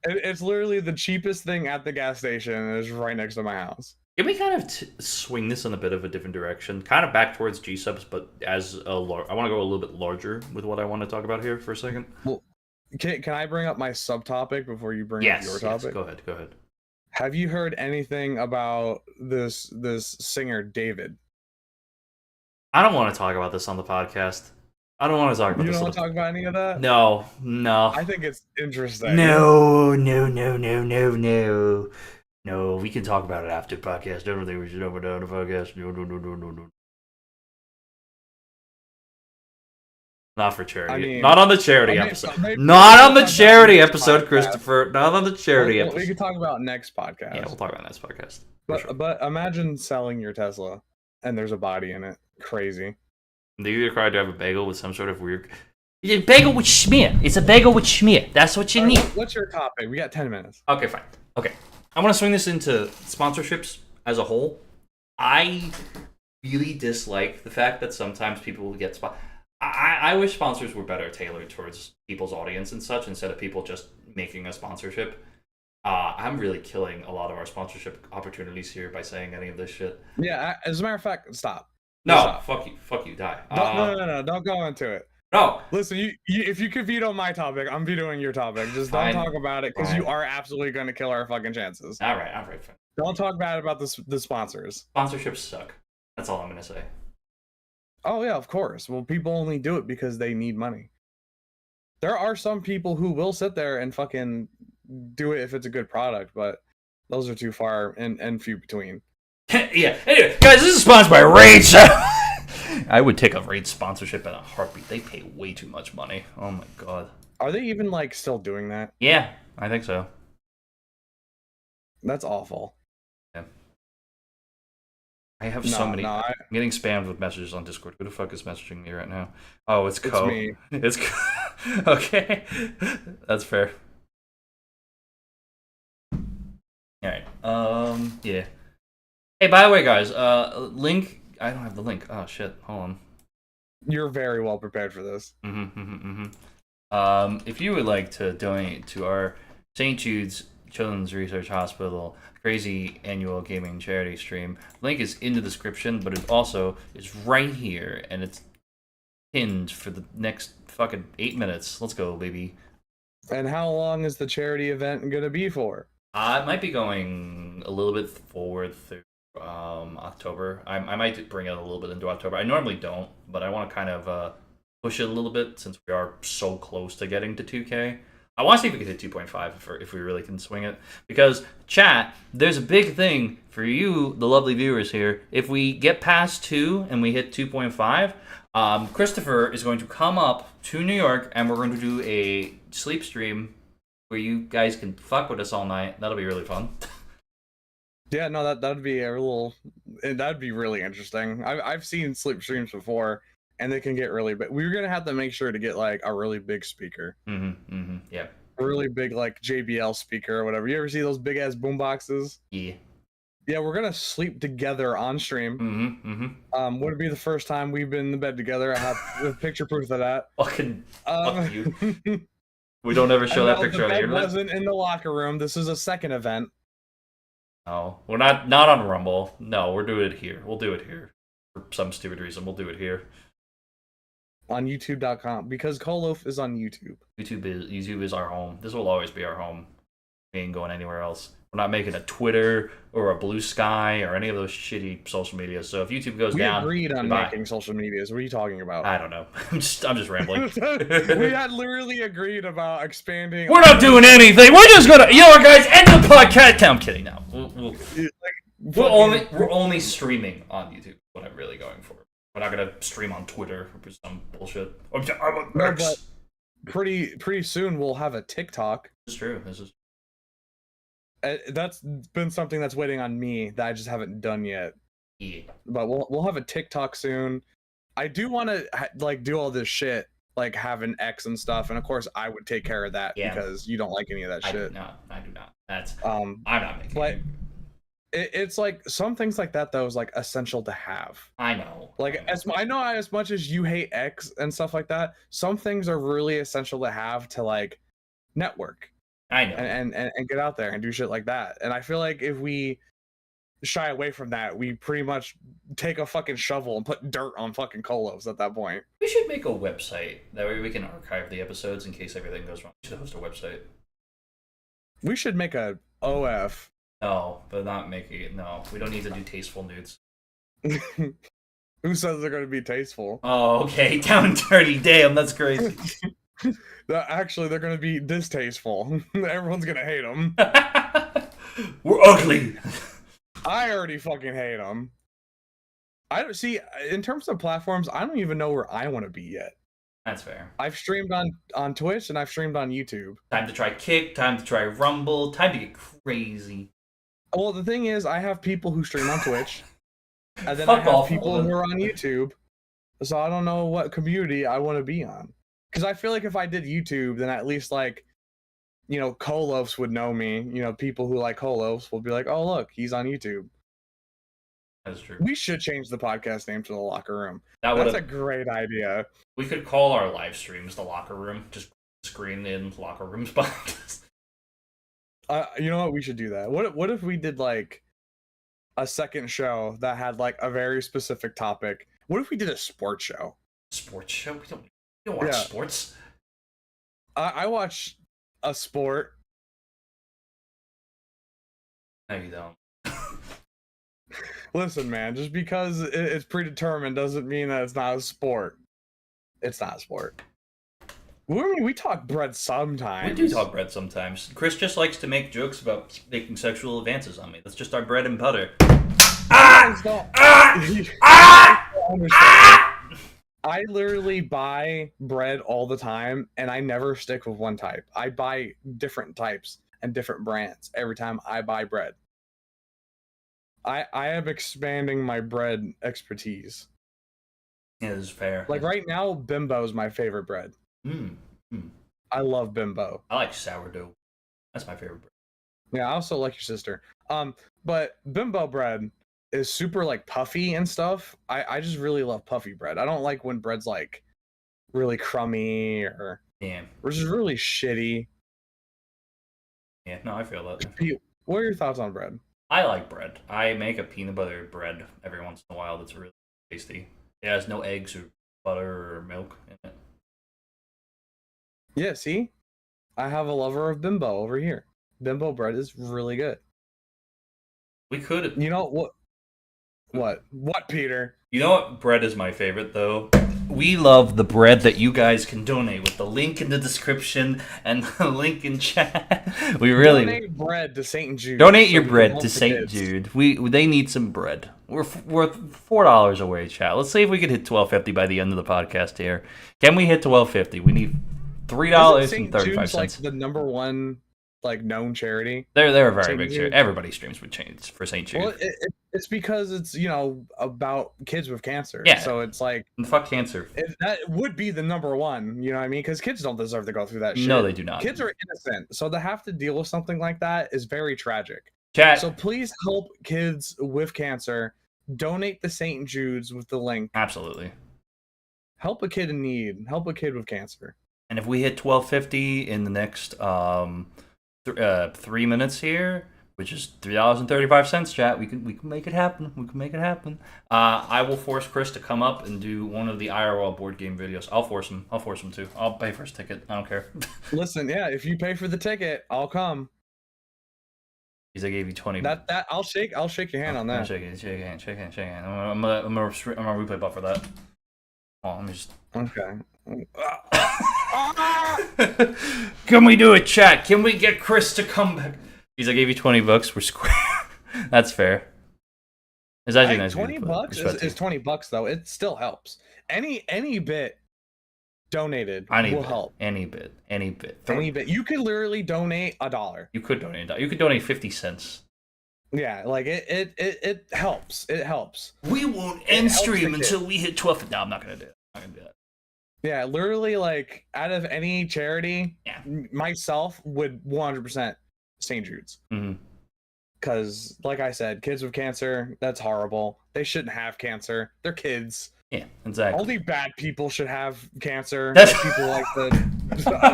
It's literally the cheapest thing at the gas station, and it's right next to my house. Can we kind of swing this in a bit of a different direction? Kind of back towards G-subs, but I want to go a little bit larger with what I want to talk about here for a second. Well, can I bring up my subtopic before you bring up your topic? Yes, go ahead. Have you heard anything about this singer, David? I don't want to talk about this on the podcast. I don't want to talk about this. You don't want to talk about any of that? No. I think it's interesting. No. No, we can talk about it after the podcast. I don't think we should talk about the podcast. No. Not for charity. I mean, not on the charity episode. Not on the charity episode, Christopher. Not on the charity episode. We can talk about next podcast. Yeah, we'll talk about next podcast. But imagine selling your Tesla and there's a body in it. Crazy. Do you require to have a bagel with some sort of weird... It's a bagel with schmear. It's a bagel with schmear. That's what you need. What's your topic? We got 10 minutes. Okay, fine. Okay. I want to swing this into sponsorships as a whole. I really dislike the fact that sometimes people will get I wish sponsors were better tailored towards people's audience and such instead of people just making a sponsorship. I'm really killing a lot of our sponsorship opportunities here by saying any of this shit. Yeah, as a matter of fact, stop. No, stop. Fuck you, die. No, don't go into it. No. Listen, you if you could veto my topic, I'm vetoing your topic. Just don't talk about it because you are absolutely going to kill our fucking chances. All right, fine. Don't talk bad about the sponsors. Sponsorships suck. That's all I'm going to say. Oh, yeah, of course. Well, people only do it because they need money. There are some people who will sit there and fucking do it if it's a good product, but those are too far and few between. Yeah. Anyway, guys, this is sponsored by Rage. I would take a Rage sponsorship in a heartbeat. They pay way too much money. Oh my god. Are they even like still doing that? Yeah, I think so. That's awful. Yeah. I have so many. I'm getting spammed with messages on Discord. Who the fuck is messaging me right now? Oh, it's Co. Me. It's okay. That's fair. All right. Yeah. Hey, by the way, guys, link. I don't have the link. Oh shit! Hold on. You're very well prepared for this. If you would like to donate to our St. Jude's Children's Research Hospital crazy annual gaming charity stream, link is in the description, but it also is right here, and it's pinned for the next fucking 8 minutes. Let's go, baby. And how long is the charity event gonna be for? It might be going a little bit forward through October. I might bring it a little bit into October. I normally don't, but I want to kind of push it a little bit since we are so close to getting to 2K. I want to see if we can hit 2.5 if we really can swing it. Because, chat, there's a big thing for you, the lovely viewers here. If we get past 2 and we hit 2.5, Christopher is going to come up to New York and we're going to do a sleep stream where you guys can fuck with us all night. That'll be really fun. Yeah, no, that'd be that'd be really interesting. I've seen sleep streams before, and they can get really big. We're gonna have to make sure to get like a really big speaker. Yeah. A really big like JBL speaker or whatever. You ever see those big ass boom boxes? Yeah. Yeah, we're gonna sleep together on stream. Would it be the first time we've been in the bed together? I have picture proof of that. Fucking fuck you. We don't ever show that picture on the bed internet. wasn't in the locker room. This is a second event. No, we're not on Rumble. No, we're doing it here. We'll do it here. For some stupid reason, we'll do it here. On YouTube.com, because Co-Loaf is on YouTube. YouTube is our home. This will always be our home. We ain't going anywhere else. We're not making a Twitter or a Blue Sky or any of those shitty social medias. So if YouTube goes down, we agreed on goodbye. making social medias. What are you talking about? I don't know. I'm just rambling. We had literally agreed about expanding. We're not doing anything. We're just gonna, you know what, guys? End the podcast. I'm kidding. Now we're only streaming on YouTube. What I'm really going for. We're not gonna stream on Twitter or some bullshit. No, but pretty soon we'll have a TikTok. This is true. This is. That's been something that's waiting on me that I just haven't done yet. Yeah. But we'll have a TikTok soon. I do want to like do all this shit, like have an X and stuff, and of course I would take care of that because you don't like any of that shit. I do not. That's I'm not making. But it's like some things like that though is like essential to have. I know. Like I know as much as you hate X and stuff like that, some things are really essential to have to like network. I know. And get out there and do shit like that. And I feel like if we shy away from that, we pretty much take a fucking shovel and put dirt on fucking Co-Loafs at that point. We should make a website. That way we can archive the episodes in case everything goes wrong. We should host a website. We should make a OF. No, but not making it. No, we don't need to do tasteful nudes. Who says they're going to be tasteful? Oh, okay. Down and dirty. Damn, that's crazy. Actually, they're going to be distasteful. Everyone's going to hate them. We're ugly. I already fucking hate them. I don't see, in terms of platforms, I don't even know where I want to be yet. That's fair. I've streamed on Twitch and I've streamed on YouTube. Time to try Kick, time to try Rumble, time to get crazy. Well, the thing is, I have people who stream on Twitch, and then I have people who are on YouTube, so I don't know what community I want to be on. Because I feel like if I did YouTube, then at least, like, you know, Co-Loafs would know me. You know, people who like Co-Loafs will be like, oh, look, he's on YouTube. That's true. We should change the podcast name to The Locker Room. That's a great idea. We could call our live streams The Locker Room. Just screen in Locker Rooms podcast. You know what? We should do that. What if we did, like, a second show that had, like, a very specific topic? What if we did a sports show? Sports show? We don't watch sports. I watch a sport. No, you don't. Listen, man, just because it's predetermined doesn't mean that it's not a sport. It's not a sport. We talk bread sometimes. We do talk bread sometimes. Chris just likes to make jokes about making sexual advances on me. That's just our bread and butter. I literally buy bread all the time, and I never stick with one type. I buy different types and different brands every time I buy bread. I am expanding my bread expertise. Yeah, this is fair. Like right now, Bimbo is my favorite bread. I love Bimbo. I like sourdough. That's my favorite bread. Yeah, I also like your sister. But Bimbo bread is super like puffy and stuff. I just really love puffy bread. I don't like when bread's like really crummy or Damn. just really shitty. Yeah, no, I feel that. Pete, what are your thoughts on bread? I like bread. I make a peanut butter bread every once in a while that's really tasty. It has no eggs or butter or milk in it. Yeah, see? I have a lover of bimbo over here. Bimbo bread is really good. We could. You know what? What, Peter? You know what bread is my favorite, though? We love the bread that you guys can donate with the link in the description and the link in chat. We really donate bread to St Jude. Donate your bread to St Jude. They need some bread. We're $4 away, chat. Let's see if we can hit $12.50 by the end of the podcast here. Can we hit $12.50? We need $3.35. Like the number one like known charity. They're a very big charity. Everybody streams with chains for St Jude. Well, it's because it's about kids with cancer. Yeah. So it's like and fuck cancer. That would be the number one. You know what I mean? Because kids don't deserve to go through that shit. No, they do not. Kids are innocent, so to have to deal with something like that is very tragic. Chat. So please help kids with cancer. Donate to St. Jude's with the link. Absolutely. Help a kid in need. Help a kid with cancer. And if we hit $12.50 in the next 3 minutes here, which is $3.35, chat, we can make it happen. We can make it happen. I will force Chris to come up and do one of the IRL board game videos. I'll force him to. I'll pay for his ticket. I don't care. Listen, yeah, if you pay for the ticket, I'll come. Because I gave you 20. That I'll shake your hand on that. Shake hand. I'm gonna replay buffer that. Oh, let me just. Okay. Can we do it, chat? Can we get Chris to come back? Because I gave you $20. We're square. That's fair. It's actually nice. $20 is $20 though. It still helps. Any bit donated will help. Any bit. Any bit. You could literally donate $1. You could donate $1. You could donate 50 cents. Yeah, like it helps. It helps. We won't end stream until we hit 12. No, I'm not gonna do it. I'm not gonna do that. Yeah, literally, like out of any charity, myself would 100% St. Jude's. Because, like I said, kids with cancer, that's horrible. They shouldn't have cancer. They're kids. Yeah, exactly. Only bad people should have cancer. That's people like the. I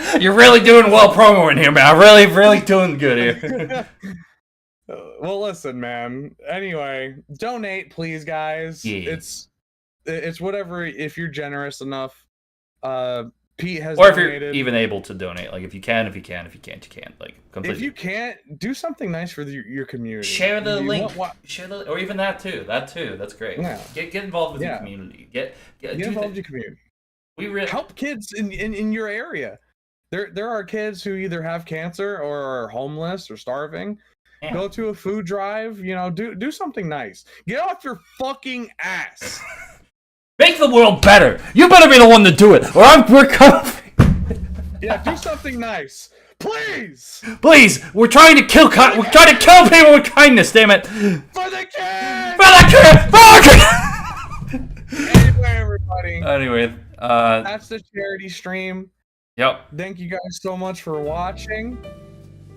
don't know. You're really doing well promoing here, man. I'm really doing good here. Well, listen, man. Anyway, donate, please, guys. Yeah. It's whatever. If you're generous enough, Pete has. Or donated. If you're even able to donate, like if you can, if you can't, like completely. If you can't, do something nice for your community. Share the link. Share the, or even that too. That's great. Yeah. Get involved with your community. Get involved with your community. We really help kids in your area. There are kids who either have cancer or are homeless or starving. Yeah. Go to a food drive. Do something nice. Get off your fucking ass. Make the world better. You better be the one to do it, or we're coming. Yeah, do something nice, please. Please, we're trying to kill. We're trying to kill people with kindness. Damn it. For the kid. For the kid. Anyway, everybody. Anyway, that's the charity stream. Yep. Thank you guys so much for watching.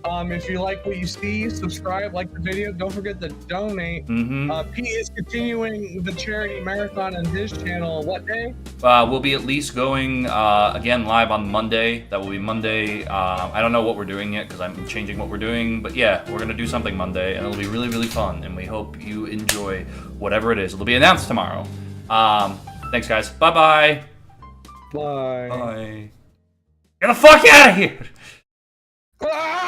If you like what you see, subscribe, like the video. Don't forget to donate. Pete is continuing the charity marathon on his channel. What day? We'll be at least going again live on Monday. That will be Monday. I don't know what we're doing yet because I'm changing what we're doing. But yeah, we're gonna do something Monday, and it'll be really fun. And we hope you enjoy whatever it is. It'll be announced tomorrow. Thanks, guys. Bye. Bye. Get the fuck out of here. Ah!